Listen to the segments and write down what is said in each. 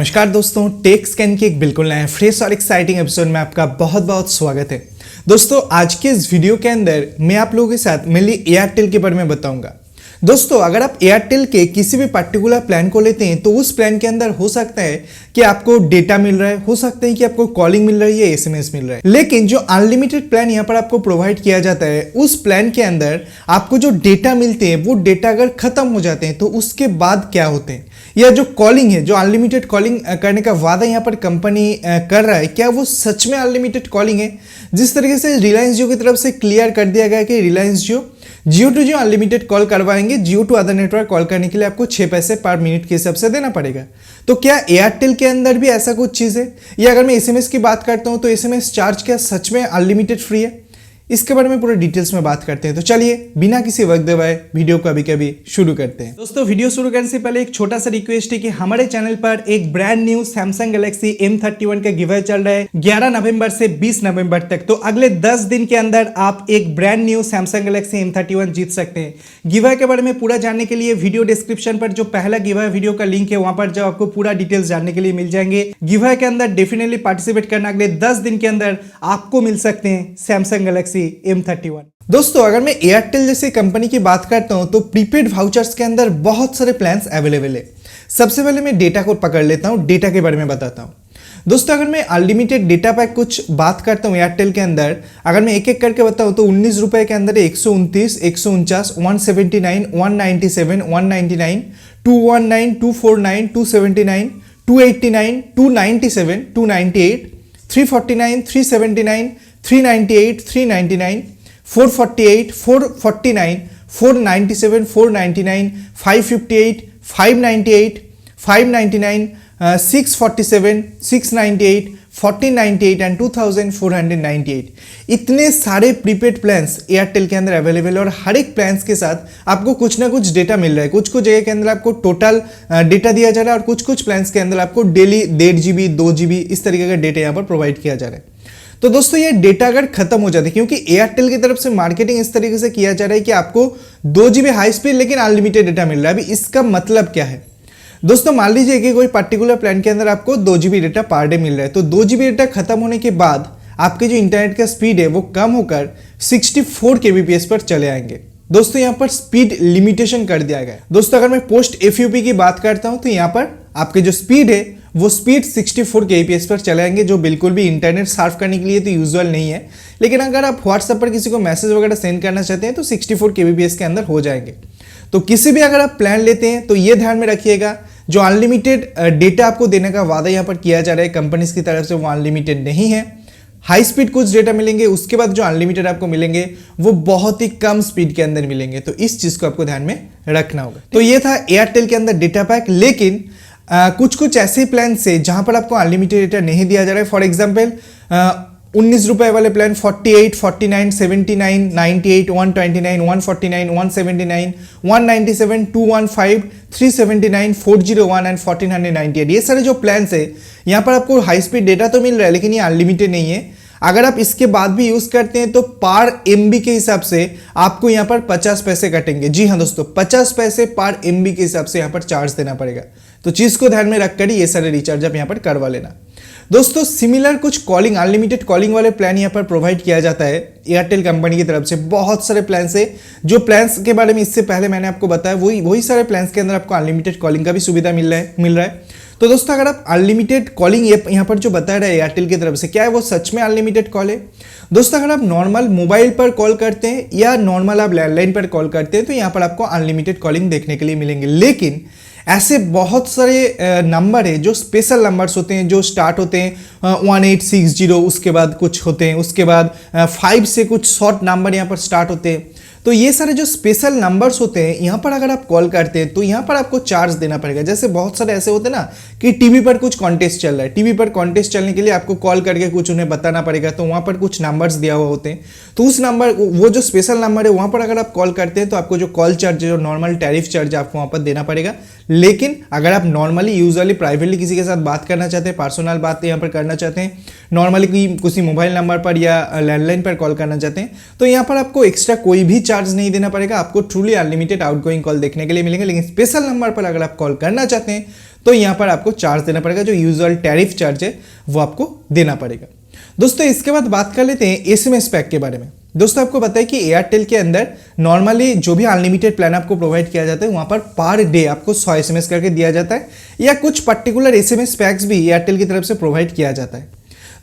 नमस्कार दोस्तों, take scan के एक बिल्कुल नए फ्रेश और एक्साइटिंग एपिसोड में आपका बहुत बहुत स्वागत है। दोस्तों आज के इस वीडियो के अंदर मैं आप लोगों के साथ मेनली एयरटेल के बारे में बताऊंगा। दोस्तों अगर आप एयरटेल के किसी भी पर्टिकुलर प्लान को लेते हैं तो उस प्लान के अंदर हो सकता है कि आपको डेटा मिल रहा है, हो सकता है कि आपको कॉलिंग मिल रही है, एसएमएस मिल रहा है, लेकिन जो अनलिमिटेड प्लान यहाँ पर आपको प्रोवाइड किया जाता है उस प्लान के अंदर आपको जो डेटा मिलते हैं वो डेटा अगर खत्म हो जाते हैं तो उसके बाद क्या होते हैं, या जो कॉलिंग है, जो अनलिमिटेड कॉलिंग करने का वादा यहाँ पर कंपनी कर रहा है, क्या वो सच में अनलिमिटेड कॉलिंग है। जिस तरीके से रिलायंस जियो की तरफ से क्लियर कर दिया गया कि रिलायंस जियो टू जियो अनलिमिटेड कॉल करवाएंगे, जियो टू अदर नेटवर्क कॉल करने के लिए आपको 6 पैसे पर मिनट के हिसाब से देना पड़ेगा। तो क्या एयरटेल के अंदर भी ऐसा कुछ चीज़ है, या अगर मैं एसएमएस की बात करता हूँ तो एसएमएस चार्ज क्या सच में अनलिमिटेड फ्री है, इसके बारे में पूरे डिटेल्स में बात करते हैं। तो चलिए बिना किसी वक्त दबाए वीडियो को अभी शुरू करते हैं। दोस्तों वीडियो शुरू करने से पहले एक छोटा सा रिक्वेस्ट है कि हमारे चैनल पर एक brand new Samsung Galaxy M31 का गिव अवे चल रहा है 11 नवंबर से 20 नवंबर तक। तो अगले 10 दिन के अंदर आप एक brand new Samsung Galaxy M31 जीत सकते हैं। गिव अवे के बारे में पूरा जानने के लिए वीडियो डिस्क्रिप्शन पर जो पहला गिव अवे वीडियो का लिंक है वहां पर जाओ, आपको पूरा डिटेल्स जानने के लिए मिल जाएंगे। गिव अवे के अंदर डेफिनेटली पार्टिसिपेट करना, अगले 10 दिन के अंदर आपको मिल सकते हैं सैमसंग गैलेक्सी M31। दोस्तों अगर मैं एयरटेल जैसी कंपनी की बात करता हूं तो प्रीपेड वाउचर्स के अंदर बहुत सारे प्लान्स अवेलेबल है। सबसे पहले मैं डेटा को पकड़ लेता हूं, डेटा के बारे में बताता हूं। दोस्तों अगर मैं अनलिमिटेड डेटा पैक कुछ बात करता हूं एयरटेल के अंदर, अगर मैं एक एक करके बताऊं तो 19 रुपए के अंदर 129, 149, 179, 197, 199, 219, 249, 279, 289, 297, 298, 349, 379, 398, 399, 448, 449, 497, 499, 558, 598, 599, 647, 698, 1498 एंड 2498। इतने सारे प्रीपेड प्लान्स एयरटेल के अंदर अवेलेबल है और हर एक प्लान्स के साथ आपको कुछ ना कुछ डेटा मिल रहा है। कुछ कुछ जगह के अंदर आपको टोटल डेटा दिया जा रहा है और कुछ कुछ प्लान्स के अंदर आपको डेली 1.5 GB 2 GB इस तरीके का डेटा यहाँ पर प्रोवाइड किया जा रहा है। तो दोस्तों ये डेटा अगर खत्म हो जाता है, क्योंकि एयरटेल की तरफ से मार्केटिंग इस तरीके से किया जा रहा है कि आपको 2 GB हाई स्पीड लेकिन अनलिमिटेड डेटा मिल रहा है। अभी इसका मतलब क्या है दोस्तों, मान लीजिए कि कोई पर्टिकुलर प्लान के अंदर आपको 2 GB data per day meal रहा है, तो 2 GB डेटा खत्म होने के बाद आपके जो इंटरनेट का स्पीड है वो कम होकर 64 kbps पर चले आएंगे। दोस्तों यहाँ पर स्पीड लिमिटेशन कर दिया गया है। दोस्तों अगर मैं पोस्ट FUP की बात करता हूं तो यहाँ पर आपके जो स्पीड है वो स्पीड 64 kbps पर चले आएंगे, जो बिल्कुल भी इंटरनेट सर्फ करने के लिए तो यूजुअल नहीं है, लेकिन अगर आप व्हाट्सएप पर किसी को मैसेज वगैरह सेंड करना चाहते हैं तो 64 kbps के अंदर हो जाएंगे। तो किसी भी अगर आप प्लान लेते हैं तो ये ध्यान में रखिएगा, जो अनलिमिटेड डेटा आपको देने का वादा यहाँ पर किया जा रहा है कंपनीज की तरफ से वो अनलिमिटेड नहीं है। हाई स्पीड कुछ डेटा मिलेंगे, उसके बाद जो अनलिमिटेड आपको मिलेंगे वो बहुत ही कम स्पीड के अंदर मिलेंगे। तो इस चीज को आपको ध्यान में रखना होगा। तो ये था एयरटेल के अंदर डेटा पैक, लेकिन कुछ कुछ ऐसे प्लान से जहां पर आपको अनलिमिटेड डेटा नहीं दिया जा रहा है। फॉर एग्जाम्पल 19 रुपए वाले प्लान 48, 49, 79, 98, 129, 149, 179, 197, 215, 379, 401 एंड 1498। ये सारे जो प्लान है यहाँ पर आपको हाई स्पीड डेटा तो मिल रहा है लेकिन ये अनलिमिटेड नहीं है। अगर आप इसके बाद भी यूज करते हैं तो पर MB के हिसाब से आपको यहाँ पर 50 पैसे कटेंगे। जी हाँ दोस्तों, 50 पैसे पर MB के हिसाब से यहाँ पर चार्ज देना पड़ेगा। तो चीज को ध्यान में रखकर ही ये सारे रिचार्ज आप यहाँ पर करवा लेना। दोस्तों सिमिलर कुछ कॉलिंग, अनलिमिटेड कॉलिंग वाले प्लान यहाँ पर प्रोवाइड किया जाता है एयरटेल कंपनी की तरफ से। बहुत सारे प्लान्स है, जो प्लान्स के बारे में इससे पहले मैंने आपको बताया वही सारे प्लान्स के अंदर आपको अनलिमिटेड कॉलिंग का भी सुविधा मिल रहा है। तो दोस्तों अगर आप अनलिमिटेड कॉलिंग यहाँ पर जो बता रहे हैं एयरटेल की तरफ से, क्या है वो सच में अनलिमिटेड कॉल है? दोस्तों अगर आप नॉर्मल मोबाइल पर कॉल करते हैं या नॉर्मल आप लैंडलाइन पर कॉल करते हैं तो यहाँ पर आपको अनलिमिटेड कॉलिंग देखने के लिए मिलेंगे। लेकिन ऐसे बहुत सारे नंबर है जो स्पेशल नंबर्स होते हैं, जो स्टार्ट होते हैं 1860, उसके बाद कुछ होते हैं, उसके बाद 5 से कुछ शॉर्ट नंबर यहाँ पर स्टार्ट होते हैं। तो ये सारे जो स्पेशल नंबर्स होते हैं यहाँ पर अगर आप कॉल करते हैं तो यहाँ पर आपको चार्ज देना पड़ेगा। जैसे बहुत सारे ऐसे होते हैं ना कि टीवी पर कुछ कॉन्टेस्ट चल रहा है, टीवी पर कॉन्टेस्ट चलने के लिए आपको कॉल करके कुछ उन्हें बताना पड़ेगा, तो वहाँ पर कुछ नंबर्स दिया हुआ होते हैं। तो उस नंबर, वो जो स्पेशल नंबर है वहाँ पर अगर आप कॉल करते हैं तो आपको जो कॉल चार्ज है, जो नॉर्मल टैरिफ चार्ज आपको वहाँ पर देना पड़ेगा। लेकिन अगर आप नॉर्मली यूजुअली प्राइवेटली किसी के साथ बात करना चाहते हैं, पर्सनल बात यहाँ पर करना चाहते हैं, नॉर्मली किसी मोबाइल नंबर पर या लैंडलाइन पर कॉल करना चाहते हैं, तो यहाँ पर आपको एक्स्ट्रा कोई भी चार्ज नहीं देना पड़ेगा, आपको ट्रूली अनलिमिटेड आउटगोइंग कॉल देखने के लिए मिलेंगे। लेकिन स्पेशल नंबर पर अगर आप कॉल करना चाहते हैं तो यहाँ पर आपको चार्ज देना पड़ेगा, जो यूजुअल टैरिफ चार्ज है वो आपको देना पड़ेगा। दोस्तों इसके बाद बात कर लेते हैं एसएमएस पैक के बारे में। दोस्तों आपको पता है कि एयरटेल के अंदर नॉर्मली जो भी अनलिमिटेड प्लान आपको प्रोवाइड किया जाता है वहां पर पर डे आपको 100 एसएमएस करके दिया जाता है, या कुछ पर्टिकुलर एसएमएस पैक्स भी एयरटेल की तरफ से प्रोवाइड किया जाता है।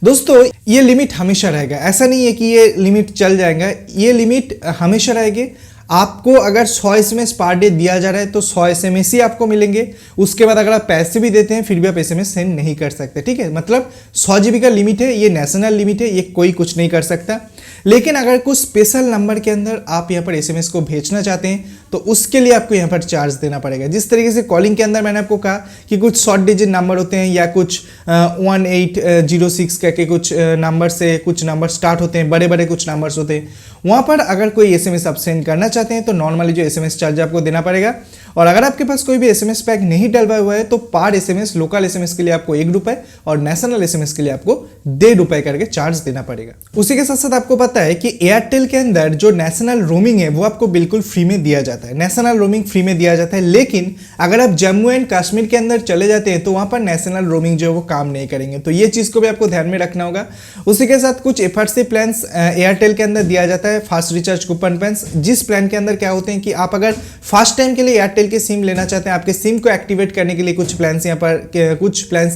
दोस्तों ये लिमिट हमेशा रहेगा, ऐसा नहीं है कि ये लिमिट चल जाएगा, ये लिमिट हमेशा रहेगी। आपको अगर 100 एसएमएस पर डे दिया जा रहा है तो 100 एसएमएस ही आपको मिलेंगे। उसके बाद अगर आप पैसे भी देते हैं फिर भी आप एसएमएस सेंड नहीं कर सकते, ठीक है। मतलब 100 जीबी का लिमिट है, ये नेशनल लिमिट है, ये कोई कुछ नहीं कर सकता। लेकिन अगर कुछ स्पेशल नंबर के अंदर आप यहाँ पर एसएमएस को भेजना चाहते हैं तो उसके लिए आपको यहाँ पर चार्ज देना पड़ेगा। जिस तरीके से कॉलिंग के अंदर मैंने आपको कहा कि कुछ शॉर्ट डिजिट नंबर होते हैं या कुछ 1806 करके कुछ नंबर से कुछ नंबर स्टार्ट होते हैं, बड़े बड़े कुछ नंबर्स होते हैं, वहाँ पर अगर कोई एसएमएस आप सेंड करना चाहते हैं तो नॉर्मली जो एसएमएस चार्ज आपको देना पड़ेगा। और अगर आपके पास कोई भी एसएमएस पैक नहीं डलवाया हुआ है तो पर एसएमएस लोकल एसएमएस के लिए आपको 1 रुपए और नेशनल एसएमएस के लिए आपको 1.5 रुपए करके चार्ज देना पड़ेगा। उसी के साथ साथ आपको पता है कि एयरटेल के अंदर जो नेशनल रोमिंग है वो आपको बिल्कुल फ्री में दिया जाता है, नेशनल रोमिंग फ्री में दिया जाता है। लेकिन अगर आप जम्मू एंड कश्मीर के अंदर चले जाते हैं तो वहां पर नेशनल रोमिंग जो है वो काम नहीं करेंगे, तो ये चीज को भी आपको ध्यान में रखना होगा। उसी के साथ कुछ एफआरसी प्लान एयरटेल के अंदर दिया जाता है, फास्ट रिचार्ज कूपन प्लान, जिस प्लान के अंदर क्या होते हैं कि आप अगर फर्स्ट टाइम के लिए एयरटेल के सिम लेना चाहते हैं, आपके सिम को एक्टिवेट करने के लिए कुछ प्लान्स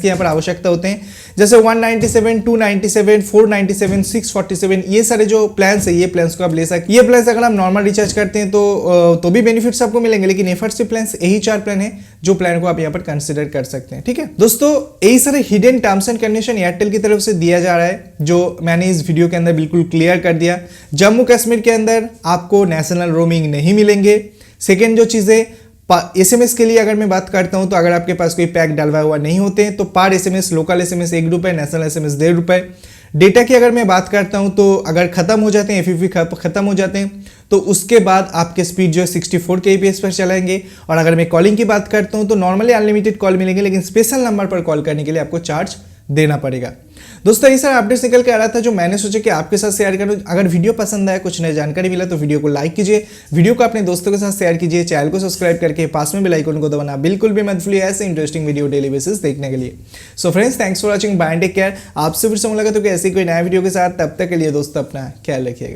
की यहाँ पर आवश्यकता होते हैं, जैसे 197, 297, 497, 647, ये सारे जो प्लान्स है ये प्लान्स को आप ले सकते हैं। ये प्लान्स अगर आप नॉर्मल रिचार्ज करते हैं तो भी बेनिफिट्स आपको मिलेंगे, लेकिन एफआरसी प्लान्स यही 4 प्लान है जो प्लान को आप यहाँ पर कंसिडर कर सकते हैं, ठीक है। दोस्तों यही सारे hidden terms and condition Airtel की तरफ से दिया जा रहा है, जो मैंने इस वीडियो के अंदर बिल्कुल क्लियर कर दिया। जम्मू कश्मीर के अंदर आपको नेशनल रोमिंग नहीं मिलेंगे। सेकेंड जो चीज़ें एसएमएस के लिए अगर मैं बात करता हूं तो अगर आपके पास कोई पैक डलवाए हुआ नहीं होते हैं तो पर एसएमएस लोकल एसएमएस 1 रुपए, नेशनल एसएमएस 1.5 रुपए। डेटा की अगर मैं बात करता हूं तो अगर खत्म हो जाते हैं, एफईपी खत्म हो जाते हैं तो उसके बाद आपके स्पीड जो है 64 kbps पर चलाएंगे। और अगर मैं कॉलिंग की बात करता हूं तो नॉर्मली अनलिमिटेड कॉल मिलेंगे, लेकिन स्पेशल नंबर पर कॉल करने के लिए आपको चार्ज देना पड़ेगा। दोस्तों ये सारा अपडेट्स निकल के आ रहा था जो मैंने सोचा कि आपके साथ शेयर करूं। अगर वीडियो पसंद आया, कुछ नई जानकारी मिला तो वीडियो को लाइक कीजिए, वीडियो को अपने दोस्तों के साथ शेयर कीजिए, चैनल को सब्सक्राइब करके पास में बेल आइकन को दबाना बिल्कुल भी मत भूलिए ऐसे इंटरेस्टिंग वीडियो डेली बेसिस देखने के लिए। So friends, thanks for watching, bye take care. आपसे फिर से मुलाकात होगी ऐसी कोई नया वीडियो के साथ, तब तक के लिए दोस्तों अपना ख्याल रखिएगा।